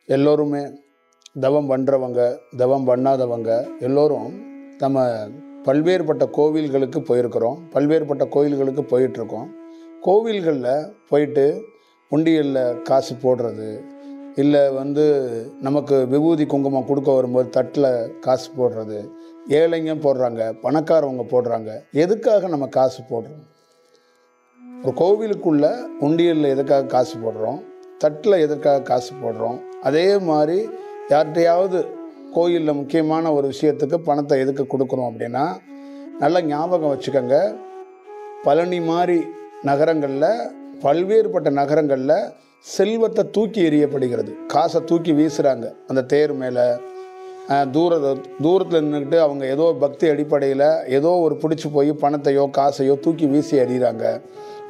எல்லோருமே தவம் பண்ணுறவங்க, தவம் பண்ணாதவங்க எல்லோரும் நம்ம பல்வேறுபட்ட கோவில்களுக்கு போயிருக்கிறோம். பல்வேறுபட்ட கோவில்களுக்கு போயிட்டுருக்கோம். கோவில்களில் போயிட்டு உண்டியலில் காசு போடுறது, இல்லை நமக்கு விபூதி குங்குமம் கொடுக்க வரும்போது தட்டில் காசு போடுறது, ஏழைங்க போடுறாங்க, பணக்காரவங்க போடுறாங்க. எதுக்காக நம்ம காசு போடுறோம்? ஒரு கோவிலுக்குள்ள உண்டியலில் எதுக்காக காசு போடுறோம்? தட்டில் எதற்காக காசு போடுறோம்? அதே மாதிரி யார்கிட்டையாவது கோயிலில் முக்கியமான ஒரு விஷயத்துக்கு பணத்தை எதுக்கு கொடுக்குறோம் அப்படின்னா, நல்லா ஞாபகம் வச்சுக்கோங்க. பழனி மாதிரி நகரங்களில், பல்வேறுபட்ட நகரங்களில் செல்வத்தை தூக்கி எறியப்படுகிறது. காசை தூக்கி வீசுகிறாங்க. அந்த தேர் மேலே தூரத்தில் நின்றுக்கிட்டு அவங்க ஏதோ பக்தி அடிப்படையில் ஏதோ ஒரு பிடிச்சி போய் பணத்தையோ காசையோ தூக்கி வீசி எறிகிறாங்க.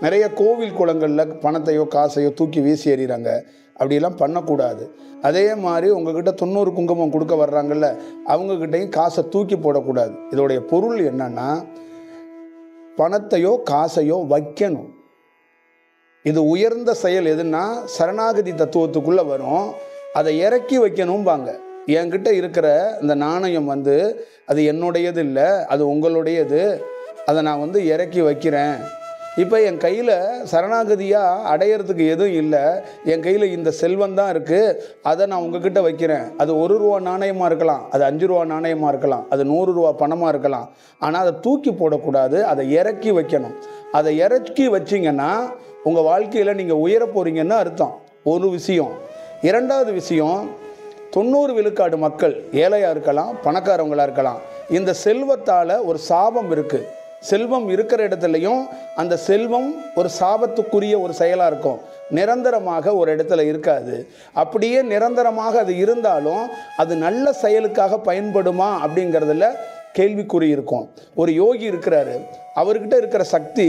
நிறைய கோவில் குளங்களில் பணத்தையோ காசையோ தூக்கி வீசி எறிகிறாங்க. அப்படிலாம் பண்ணக்கூடாது. அதே மாதிரி உங்ககிட்ட 90 குங்குமம் கொடுக்க வர்றாங்கல்ல, அவங்கக்கிட்டையும் காசை தூக்கி போடக்கூடாது. இதோடைய பொருள் என்னன்னா, பணத்தையோ காசையோ வைக்கணும். இது உயர்ந்த செயல். எதுன்னா சரணாகதி தத்துவத்துக்குள்ளே வரும். அதை இறக்கி வைக்கணும்பாங்க. என்கிட்ட இருக்கிற இந்த நாணயம் அது என்னுடையது இல்லை, அது உங்களுடையது. அதை நான் இறக்கி வைக்கிறேன். இப்போ என் கையில் சரணாகதியாக அடையிறதுக்கு எதுவும் இல்லை, என் கையில் இந்த செல்வம் தான் இருக்குது, அதை நான் உங்ககிட்ட வைக்கிறேன். அது 1 ரூபா நாணயமாக இருக்கலாம், அது 5 ரூபா நாணயமாக இருக்கலாம், அது 100 ரூபா பணமாக இருக்கலாம். ஆனால் அதை தூக்கி போடக்கூடாது, அதை இறக்கி வைக்கணும். அதை இறக்கி வச்சிங்கன்னா உங்கள் வாழ்க்கையில் நீங்கள் உயர போகிறீங்கன்னு அர்த்தம். ஒரு விஷயம். இரண்டாவது விஷயம், 90 விழுக்காடு மக்கள் ஏழையாக இருக்கலாம், பணக்காரவங்களாக இருக்கலாம். இந்த செல்வத்தால் ஒரு சாபம் இருக்குது. செல்வம் இருக்கிற இடத்துலையும் அந்த செல்வம் ஒரு சாபத்துக்குரிய ஒரு செயலாக இருக்கும். நிரந்தரமாக ஒரு இடத்துல இருக்காது. அப்படியே நிரந்தரமாக அது இருந்தாலும் அது நல்ல செயலுக்காக பயன்படுமா அப்படிங்கிறதுல கேள்விக்குறி இருக்கும். ஒரு யோகி இருக்கிறாரு, அவர்கிட்ட இருக்கிற சக்தி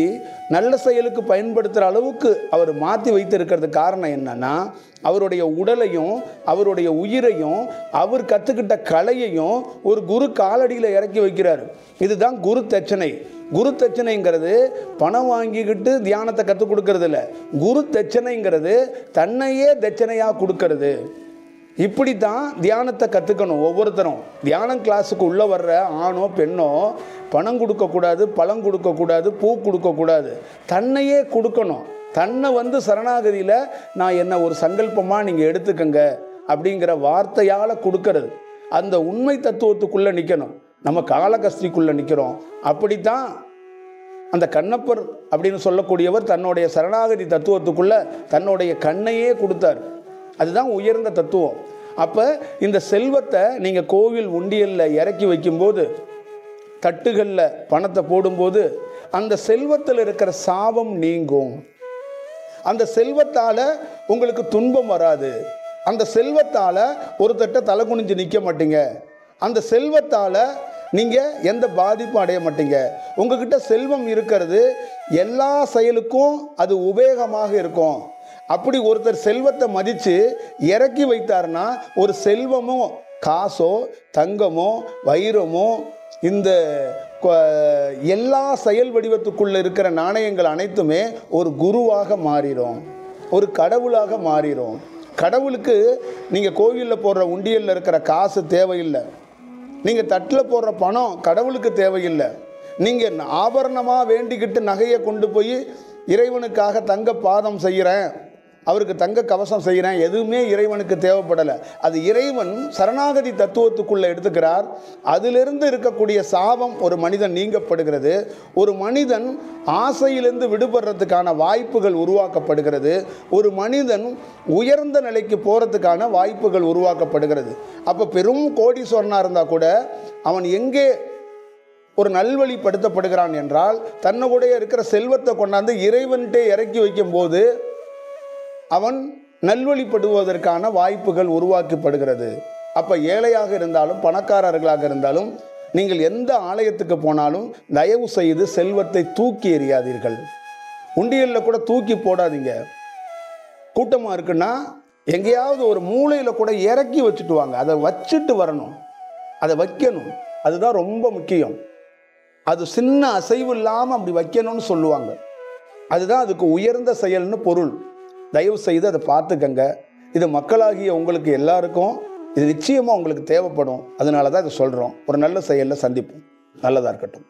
நல்ல செயலுக்கு பயன்படுத்துகிற அளவுக்கு அவர் மாற்றி வைத்திருக்கிறது. காரணம் என்னன்னா, அவருடைய உடலையும் அவருடைய உயிரையும் அவர் கற்றுக்கிட்ட கலையையும் ஒரு குரு காலடியில் இறக்கி வைக்கிறார். இதுதான் குரு தட்சணை. குரு தட்சணைங்கிறது பணம் வாங்கிக்கிட்டு தியானத்தை கற்றுக் கொடுக்கறது இல்லை. குரு தட்சணைங்கிறது தன்னையே தட்சணையாக கொடுக்கறது. இப்படி தான் தியானத்தை கற்றுக்கணும். ஒவ்வொருத்தரும் தியானம் கிளாஸுக்கு உள்ளே வர்ற ஆணோ பெண்ணோ பணம் கொடுக்கக்கூடாது, பழம் கொடுக்கக்கூடாது, பூ கொடுக்கக்கூடாது, தன்னையே கொடுக்கணும். தன்னை சரணாகதியில் நான் என்ன ஒரு சங்கல்பமாக நீங்கள் எடுத்துக்கங்க அப்படிங்கிற வார்த்தையால் கொடுக்கறது. அந்த உண்மை தத்துவத்துக்குள்ளே நிற்கணும். நம்ம காலகஸ்திக்குள்ளே நிற்கிறோம். அப்படித்தான் அந்த கண்ணப்பர் அப்படின்னு சொல்லக்கூடியவர் தன்னுடைய சரணாகதி தத்துவத்துக்குள்ளே தன்னுடைய கண்ணையே கொடுத்தார். அதுதான் உயர்ந்த தத்துவம். அப்போ இந்த செல்வத்தை நீங்கள் கோவில் உண்டியலில் இறக்கி வைக்கும்போது, தட்டுகளில் பணத்தை போடும்போது, அந்த செல்வத்தில் இருக்கிற சாபம் நீங்கும். அந்த செல்வத்தால் உங்களுக்கு துன்பம் வராது. அந்த செல்வத்தால் ஒருத்தட்ட தலை குனிஞ்சு நிற்க மாட்டீங்க. அந்த செல்வத்தால் நீங்கள் எந்த பாதிப்பும் அடைய மாட்டீங்க. உங்ககிட்ட செல்வம் இருக்கிறது எல்லா செயலுக்கும் அது உபயோகமாக இருக்கும். அப்படி ஒருத்தர் செல்வத்தை மதித்து இறக்கி வைத்தார்னா, ஒரு செல்வமோ காசோ தங்கமோ வைரமோ இந்த எல்லா செயல் வடிவத்துக்குள்ளே இருக்கிற நாணயங்கள் அனைத்துமே ஒரு குருவாக மாறிடும், ஒரு கடவுளாக மாறிடும். கடவுளுக்கு நீங்கள் கோவிலில் போடுற உண்டியலில் இருக்கிற காசு தேவையில்லை. நீங்கள் தட்டில் போடுற பணம் கடவுளுக்கு தேவையில்லை. நீங்கள் ஆபரணமாக வேண்டிக்கிட்டு நகையை கொண்டு போய் இறைவனுக்காக தங்க பாதம் செய்கிறேன், அவருக்கு தங்க கவசம் செய்கிறேன், எதுவுமே இறைவனுக்கு தேவைப்படலை. அது இறைவன் சரணாகதி தத்துவத்துக்குள்ளே எடுத்துக்கிறார். அதிலிருந்து இருக்கக்கூடிய சாபம் ஒரு மனிதன் நீங்கப்படுகிறது. ஒரு மனிதன் ஆசையிலிருந்து விடுபடுறதுக்கான வாய்ப்புகள் உருவாக்கப்படுகிறது. ஒரு மனிதன் உயர்ந்த நிலைக்கு போகிறதுக்கான வாய்ப்புகள் உருவாக்கப்படுகிறது. அப்போ பெரும் கோடீஸ்வரனாக இருந்தால் கூட அவன் எங்கே ஒரு நல்வழிப்படுத்தப்படுகிறான் என்றால், தன்னுடைய இருக்கிற செல்வத்தை கொண்டாந்து இறைவன்கிட்டே இறக்கி வைக்கும்போது அவன் நல்வழிப்படுவதற்கான வாய்ப்புகள் உருவாக்கப்படுகிறது. அப்போ ஏழையாக இருந்தாலும் பணக்காரர்களாக இருந்தாலும் நீங்கள் எந்த ஆலயத்துக்கு போனாலும் தயவு செய்து செல்வத்தை தூக்கி எறியாதீர்கள். உண்டியலில் கூட தூக்கி போடாதீங்க. கூட்டமாக இருக்குன்னா எங்கேயாவது ஒரு மூலையில் கூட இறக்கி வச்சுட்டு வாங்க. அதை வச்சுட்டு வரணும், அதை வைக்கணும். அதுதான் ரொம்ப முக்கியம். அது சின்ன அசைவு இல்லாமல் அப்படி வைக்கணும்னு சொல்லுவாங்க. அதுதான் அதுக்கு உயர்ந்த செயல்னு பொருள். தயவு செய்து அதை பார்த்துக்கங்க. இது மக்களாகிய உங்களுக்கு எல்லாருக்கும் இது நிச்சயமாக உங்களுக்கு தேவைப்படும். அதனால தான் இதை சொல்கிறோம். ஒரு நல்ல செயலில் சந்திப்போம். நல்லதாக இருக்கட்டும்.